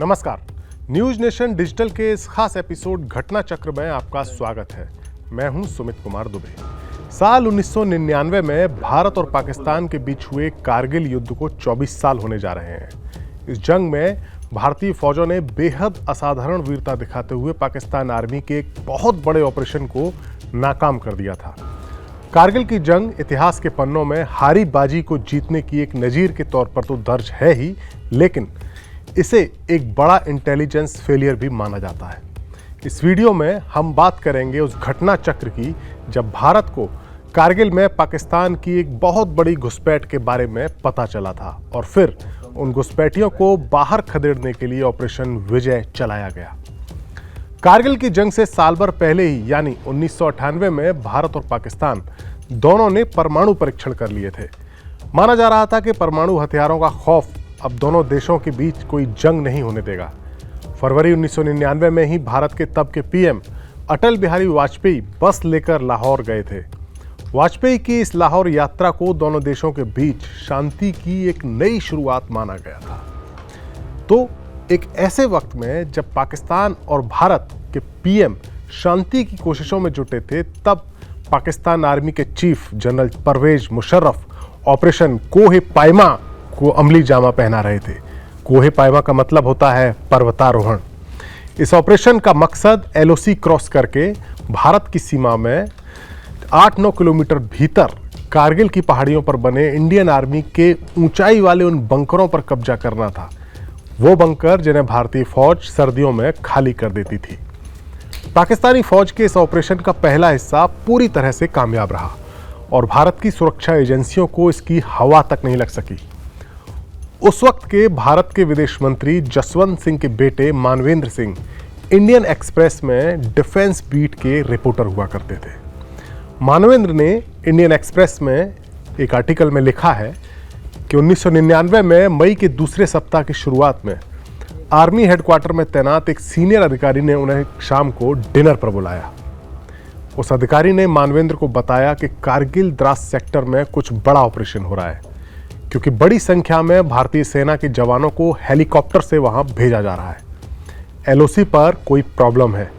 नमस्कार। News nation digital के इस खास एपिसोड घटना चक्र में आपका स्वागत है। मैं हूं सुमित कुमार दुबे। साल 1999 में भारत और पाकिस्तान के बीच हुए कारगिल युद्ध को 24 साल होने जा रहे हैं। इस जंग में भारतीय फौजों ने बेहद असाधारण वीरता दिखाते हुए पाकिस्तान आर्मी के एक बहुत बड़े ऑपरेशन को नाकाम कर दिया था। कारगिल की जंग इतिहास के पन्नों में हारी बाजी को जीतने की एक नजीर के तौर पर तो दर्ज है ही, लेकिन इसे एक बड़ा इंटेलिजेंस फेलियर भी माना जाता है। इस वीडियो में हम बात करेंगे उस घटना चक्र की जब भारत को कारगिल में पाकिस्तान की एक बहुत बड़ी घुसपैठ के बारे में पता चला था और फिर उन घुसपैठियों को बाहर खदेड़ने के लिए ऑपरेशन विजय चलाया गया। कारगिल की जंग से साल भर पहले ही यानी 1998 में भारत और पाकिस्तान दोनों ने परमाणु परीक्षण कर लिए थे। माना जा रहा था कि परमाणु हथियारों का खौफ अब दोनों देशों के बीच कोई जंग नहीं होने देगा। फरवरी 1999 में ही भारत के तब के पीएम अटल बिहारी वाजपेयी बस लेकर लाहौर गए थे। वाजपेयी की इस लाहौर यात्रा को दोनों देशों के बीच शांति की एक नई शुरुआत माना गया था। तो एक ऐसे वक्त में जब पाकिस्तान और भारत के पीएम शांति की कोशिशों में जुटे थे, तब पाकिस्तान आर्मी के chief general Pervez Musharraf operation Kohe Paima को अमली जामा पहना रहे थे। कोहे पायमा का मतलब होता है पर्वतारोहण। इस ऑपरेशन का मकसद एलओसी क्रॉस करके भारत की सीमा में 8-9 किलोमीटर भीतर कारगिल की पहाड़ियों पर बने इंडियन आर्मी के ऊंचाई वाले उन बंकरों पर कब्जा करना था। वो बंकर जिन्हें भारतीय फौज सर्दियों में खाली कर देती थी। पाकिस्तानी फौज के इस ऑपरेशन का पहला हिस्सा पूरी तरह से कामयाब रहा और भारत की सुरक्षा एजेंसियों को इसकी हवा तक नहीं लग सकी। उस वक्त के भारत के विदेश मंत्री जसवंत सिंह के बेटे मानवेंद्र सिंह इंडियन एक्सप्रेस में डिफेंस बीट के रिपोर्टर हुआ करते थे। मानवेंद्र ने इंडियन एक्सप्रेस में एक आर्टिकल में लिखा है कि 1999 में मई के दूसरे सप्ताह की शुरुआत में आर्मी हेडक्वार्टर में तैनात एक सीनियर अधिकारी ने उन्हें शाम को डिनर पर बुलाया। उस अधिकारी ने मानवेंद्र को बताया कि कारगिल द्रास सेक्टर में कुछ बड़ा ऑपरेशन हो रहा है, क्योंकि बड़ी संख्या में भारतीय सेना के जवानों को हेलीकॉप्टर से वहां भेजा जा रहा है। एलओसी पर कोई प्रॉब्लम है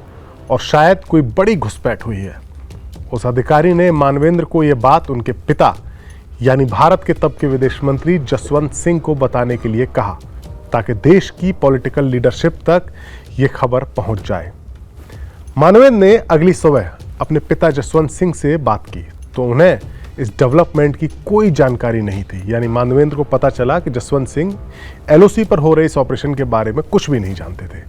और शायद कोई बड़ी घुसपैठ हुई है। उस अधिकारी ने मानवेंद्र को यह बात उनके पिता यानी भारत के तब के विदेश मंत्री जसवंत सिंह को बताने के लिए कहा, ताकि देश की पॉलिटिकल लीडरशिप तक यह खबर पहुंच जाए। मानवेंद्र ने अगली सुबह अपने पिता जसवंत सिंह से बात की तो उन्हें इस डेवलपमेंट की कोई जानकारी नहीं थी। यानी मानवेंद्र को पता चला कि जसवंत सिंह एलओसी पर हो रहे इस ऑपरेशन के बारे में कुछ भी नहीं जानते थे।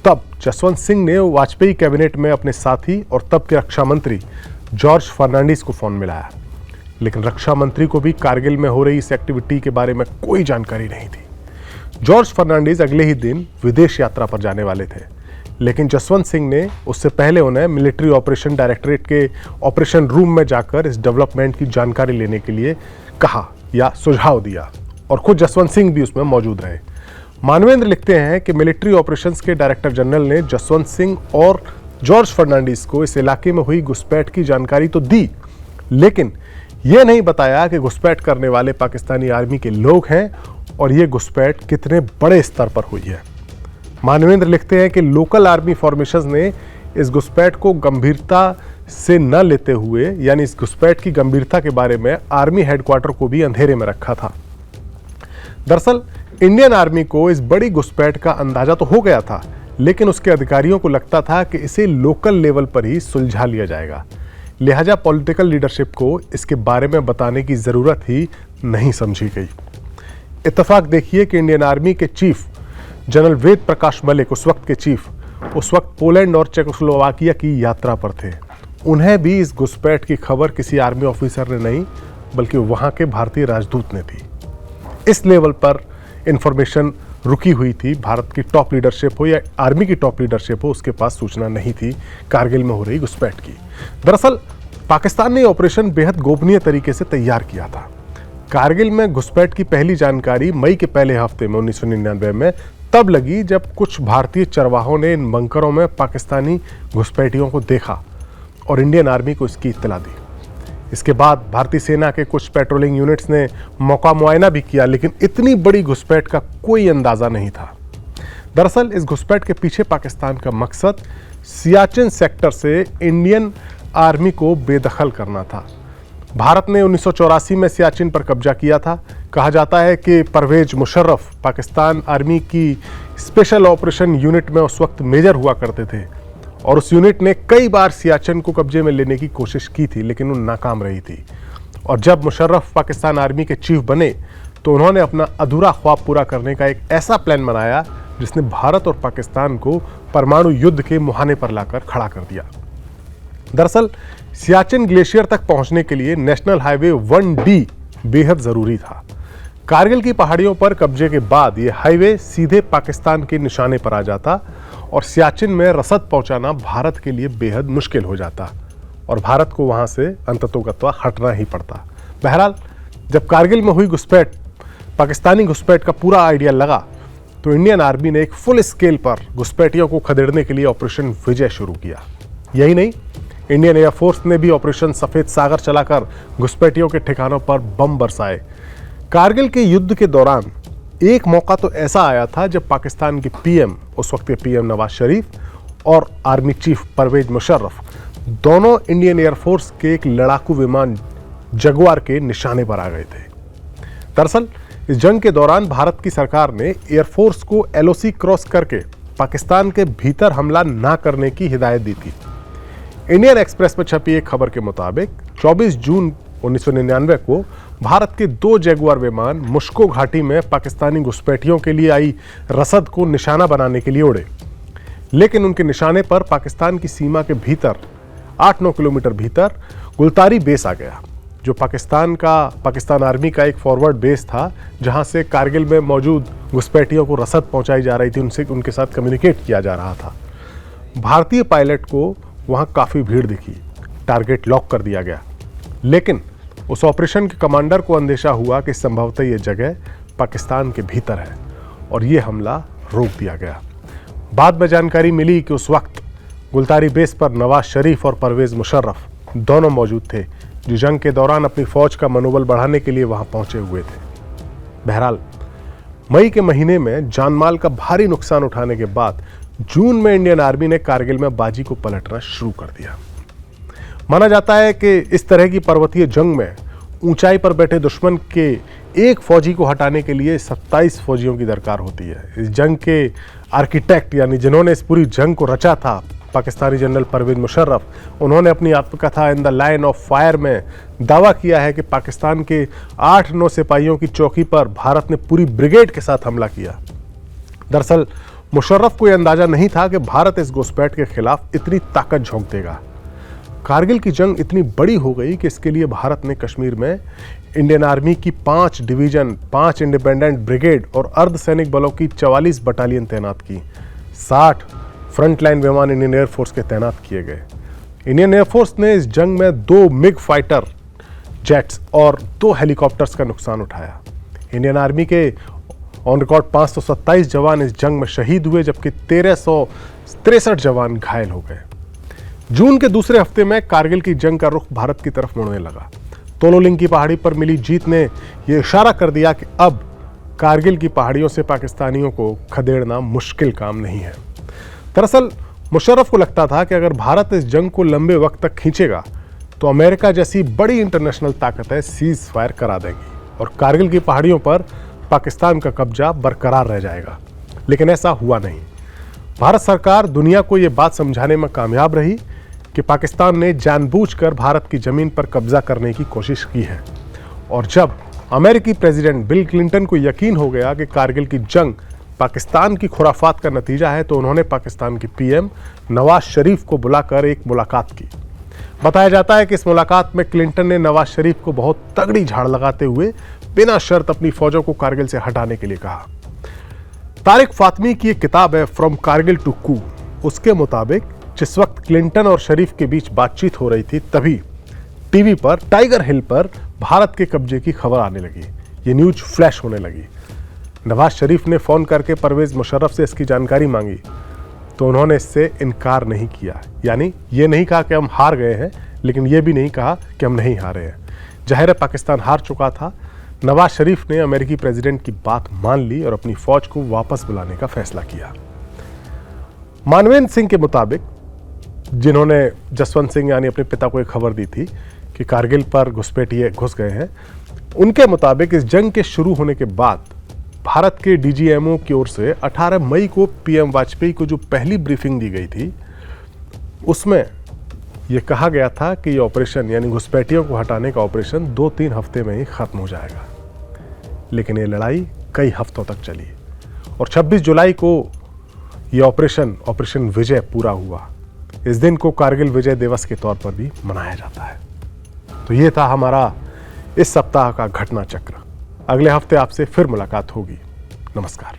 तब जसवंत सिंह ने वाजपेयी कैबिनेट में अपने साथी और तब के रक्षा मंत्री जॉर्ज फर्नांडिस को फोन मिलाया, लेकिन रक्षा मंत्री को भी कारगिल में हो रही इस एक्टिविटी के बारे में कोई जानकारी नहीं थी। जॉर्ज फर्नांडिस अगले ही दिन विदेश यात्रा पर जाने वाले थे, लेकिन जसवंत सिंह ने उससे पहले उन्हें मिलिट्री ऑपरेशन डायरेक्टरेट के ऑपरेशन रूम में जाकर इस डेवलपमेंट की जानकारी लेने के लिए कहा या सुझाव दिया और खुद जसवंत सिंह भी उसमें मौजूद रहे। मानवेंद्र लिखते हैं कि मिलिट्री ऑपरेशंस के डायरेक्टर जनरल ने जसवंत सिंह और जॉर्ज फर्नांडिस को इस इलाके में हुई घुसपैठ की जानकारी तो दी, लेकिन यह नहीं बताया कि घुसपैठ करने वाले पाकिस्तानी आर्मी के लोग हैं और यह घुसपैठ कितने बड़े स्तर पर हुई है। मानवेंद्र लिखते हैं कि लोकल आर्मी फॉर्मेशंस ने इस घुसपैठ को गंभीरता से न लेते हुए, यानी इस घुसपैठ की गंभीरता के बारे में आर्मी हेडक्वार्टर को भी अंधेरे में रखा था। दरअसल इंडियन आर्मी को इस बड़ी घुसपैठ का अंदाजा तो हो गया था, लेकिन उसके अधिकारियों को लगता था कि इसे लोकल लेवल पर ही सुलझा लिया जाएगा। लिहाजा पॉलिटिकल लीडरशिप को इसके बारे में बताने की जरूरत ही नहीं समझी गई। इत्तेफाक देखिए कि इंडियन आर्मी के चीफ जनरल वेद प्रकाश मलिक, उस वक्त के चीफ, उस वक्त पोलैंड और चेकोस्लोवाकिया की यात्रा पर थे। उन्हें भी इस घुसपैठ की खबर किसी आर्मी ऑफिसर ने नहीं, बल्कि वहां के भारतीय राजदूत ने थी। इस लेवल पर इंफॉर्मेशन रुकी हुई थी। भारत की टॉप लीडरशिप हो या आर्मी की टॉप लीडरशिप हो, उसके पास सूचना नहीं थी कारगिल में हो रही घुसपैठ की। दरअसल पाकिस्तान ने ऑपरेशन बेहद गोपनीय तरीके से तैयार किया था। कारगिल में घुसपैठ की पहली जानकारी मई के पहले हफ्ते में 1999 में तब लगी जब कुछ भारतीय चरवाहों ने इन बंकरों में पाकिस्तानी घुसपैठियों को देखा और इंडियन आर्मी को इसकी इत्तला दी। इसके बाद भारतीय सेना के कुछ पेट्रोलिंग यूनिट्स ने मौका मुआयना भी किया, लेकिन इतनी बड़ी घुसपैठ का कोई अंदाजा नहीं था। दरअसल इस घुसपैठ के पीछे पाकिस्तान का मकसद सियाचिन सेक्टर से इंडियन आर्मी को बेदखल करना था। भारत ने 1984 में सियाचिन पर कब्जा किया था। कहा जाता है कि परवेज मुशर्रफ पाकिस्तान आर्मी की स्पेशल ऑपरेशन यूनिट में उस वक्त मेजर हुआ करते थे और उस यूनिट ने कई बार सियाचिन को कब्जे में लेने की कोशिश की थी, लेकिन वो नाकाम रही थी। और जब मुशर्रफ पाकिस्तान आर्मी के चीफ बने तो उन्होंने अपना अधूरा ख्वाब पूरा करने का एक ऐसा प्लान बनाया जिसने भारत और पाकिस्तान को परमाणु युद्ध के मुहाने पर लाकर खड़ा कर दिया। दरअसल सियाचिन ग्लेशियर तक पहुंचने के लिए नेशनल हाईवे 1D बेहद जरूरी था। कारगिल की पहाड़ियों पर कब्जे के बाद यह हाईवे सीधे पाकिस्तान के निशाने पर आ जाता और सियाचिन में रसद पहुंचाना भारत के लिए बेहद मुश्किल हो जाता और भारत को वहां से अंततोगत्वा हटना ही पड़ता। बहरहाल जब कारगिल में हुई घुसपैठ, पाकिस्तानी घुसपैठ का पूरा आइडिया लगा तो इंडियन आर्मी ने एक फुल स्केल पर घुसपैठियों को खदेड़ने के लिए ऑपरेशन विजय शुरू किया। यही नहीं, इंडियन एयरफोर्स ने भी ऑपरेशन सफेद सागर चलाकर घुसपैठियों के ठिकानों पर बम बरसाए। कारगिल के युद्ध के दौरान एक मौका तो ऐसा आया था जब पाकिस्तान के पीएम, उस वक्त के पीएम नवाज शरीफ और आर्मी चीफ परवेज मुशर्रफ दोनों इंडियन एयरफोर्स के एक लड़ाकू विमान जगुआर के निशाने पर आ गए थे। दरअसल इस जंग के दौरान भारत की सरकार ने एयरफोर्स को LOC क्रॉस करके पाकिस्तान के भीतर हमला ना करने की हिदायत दी थी। इंडियन एक्सप्रेस में छपी एक खबर के मुताबिक 24 जून 1999 को भारत के 2 जगुआर विमान मुश्को घाटी में पाकिस्तानी घुसपैठियों के लिए आई रसद को निशाना बनाने के लिए उड़े, लेकिन उनके निशाने पर पाकिस्तान की सीमा के भीतर 8-9 किलोमीटर भीतर गुलतारी बेस आ गया, जो पाकिस्तान आर्मी का एक फॉरवर्ड बेस था, जहां से कारगिल में मौजूद घुसपैठियों को रसद पहुंचाई जा रही थी, उनके साथ कम्युनिकेट किया जा रहा था। भारतीय पायलट को वहां काफी भीड़ दिखी, टारगेट लॉक कर दिया गया, लेकिन उस ऑपरेशन के कमांडर को अंदेशा हुआ कि संभवतः ये जगह पाकिस्तान के भीतर है और ये हमला रोक दिया गया। बाद में जानकारी मिली कि उस वक्त गुलतारी बेस पर नवाज शरीफ और परवेज मुशर्रफ दोनों मौजूद थे, जो जंग के दौरान अपनी फौज का मनोबल बढ़ाने के लिए वहां पहुंचे हुए थे। बहरहाल मई के महीने में जानमाल का भारी नुकसान उठाने के बाद जून में इंडियन आर्मी ने कारगिल में बाजी को पलटना शुरू कर दिया। माना जाता है कि इस तरह की पर्वतीय जंग में ऊंचाई पर बैठे दुश्मन के एक फौजी को हटाने के लिए 27 फौजियों की दरकार होती है। इस जंग के आर्किटेक्ट, यानी जिन्होंने इस पूरी जंग को रचा था, पाकिस्तानी जनरल परवेज मुशर्रफ, उन्होंने अपनी आत्मकथा in the line of fire में दावा किया है कि पाकिस्तान के 8-9 सिपाहियों की चौकी पर भारत ने पूरी ब्रिगेड के साथ हमला किया। दरअसल मुशर्रफ को यह अंदाजा नहीं था कि भारत इस घुसपैठ के खिलाफ इतनी ताकत झोंक देगा। कारगिल की जंग इतनी बड़ी हो गई कि इसके लिए भारत ने कश्मीर में इंडियन आर्मी की 5 डिवीजन, 5 इंडिपेंडेंट ब्रिगेड और अर्धसैनिक बलों की 44 बटालियन तैनात की। 60 फ्रंटलाइन विमान इंडियन एयरफोर्स के तैनात किए गए। इंडियन एयरफोर्स ने इस जंग में 2 मिग फाइटर जेट्स और 2 हेलीकॉप्टर्स का नुकसान उठाया। इंडियन आर्मी के ऑन रिकॉर्ड 527 जवान इस जंग में शहीद हुए, जबकि 1363 जवान घायल हो गए। जून के दूसरे हफ्ते में कारगिल की जंग का रुख भारत की तरफ मुड़ने लगा। तोलोलिंग की पहाड़ी पर मिली जीत ने यह इशारा कर दिया कि अब कारगिल की पहाड़ियों से पाकिस्तानियों को खदेड़ना मुश्किल काम नहीं है। दरअसल मुशर्रफ को लगता था कि अगर भारत इस जंग को लंबे वक्त तक खींचेगा तो अमेरिका जैसी बड़ी इंटरनेशनल ताकतें सीज फायर करा देंगी और कारगिल की पहाड़ियों पर पाकिस्तान का कब्जा बरकरार रह जाएगा। लेकिन ऐसा हुआ नहीं। भारत सरकार दुनिया को यह बात समझाने में कामयाब रही कि पाकिस्तान ने जानबूझकर भारत की जमीन पर कब्जा करने की कोशिश की है। और जब अमेरिकी प्रेसिडेंट बिल क्लिंटन को यकीन हो गया कि कारगिल की जंग पाकिस्तान की खुराफात का नतीजा है, तो उन्होंने पाकिस्तान के पीएम नवाज शरीफ को बुलाकर एक मुलाकात की। बताया जाता है कि इस मुलाकात में क्लिंटन ने नवाज शरीफ को बहुत तगड़ी झाड़ लगाते हुए बिना शर्त अपनी फौजों को कारगिल से हटाने के लिए कहा। तारिक फातमी की एक किताब है फ्रॉम कारगिल टू कू। उसके मुताबिक जिस वक्त क्लिंटन और शरीफ के बीच बातचीत हो रही थी, तभी टीवी पर टाइगर हिल पर भारत के कब्जे की खबर आने लगी। ये न्यूज फ्लैश होने लगी। नवाज शरीफ ने फोन करके परवेज मुशर्रफ से इसकी जानकारी मांगी, तो उन्होंने इससे इनकार नहीं किया। यानी ये नहीं कहा कि हम हार गए हैं, लेकिन ये भी नहीं कहा कि हम नहीं हारे हैं। जाहिर है पाकिस्तान हार चुका था। नवाज शरीफ ने अमेरिकी प्रेसिडेंट की बात मान ली और अपनी फौज को वापस बुलाने का फैसला किया। मानवेंद्र सिंह के मुताबिक, जिन्होंने जसवंत सिंह यानी अपने पिता को एक खबर दी थी कि कारगिल पर घुसपैठिए घुस गए हैं, उनके मुताबिक इस जंग के शुरू होने के बाद भारत के डीजीएमओ की ओर से 18 मई को पीएम वाजपेयी को जो पहली ब्रीफिंग दी गई थी, उसमें यह कहा गया था कि यह ऑपरेशन यानी घुसपैठियों को हटाने का ऑपरेशन 2-3 हफ्ते में ही खत्म हो जाएगा। लेकिन यह लड़ाई कई हफ्तों तक चली और 26 जुलाई को यह ऑपरेशन विजय पूरा हुआ। इस दिन को कारगिल विजय दिवस के तौर पर भी मनाया जाता है। तो ये था हमारा इस सप्ताह का घटना चक्र। अगले हफ्ते आपसे फिर मुलाकात होगी। नमस्कार।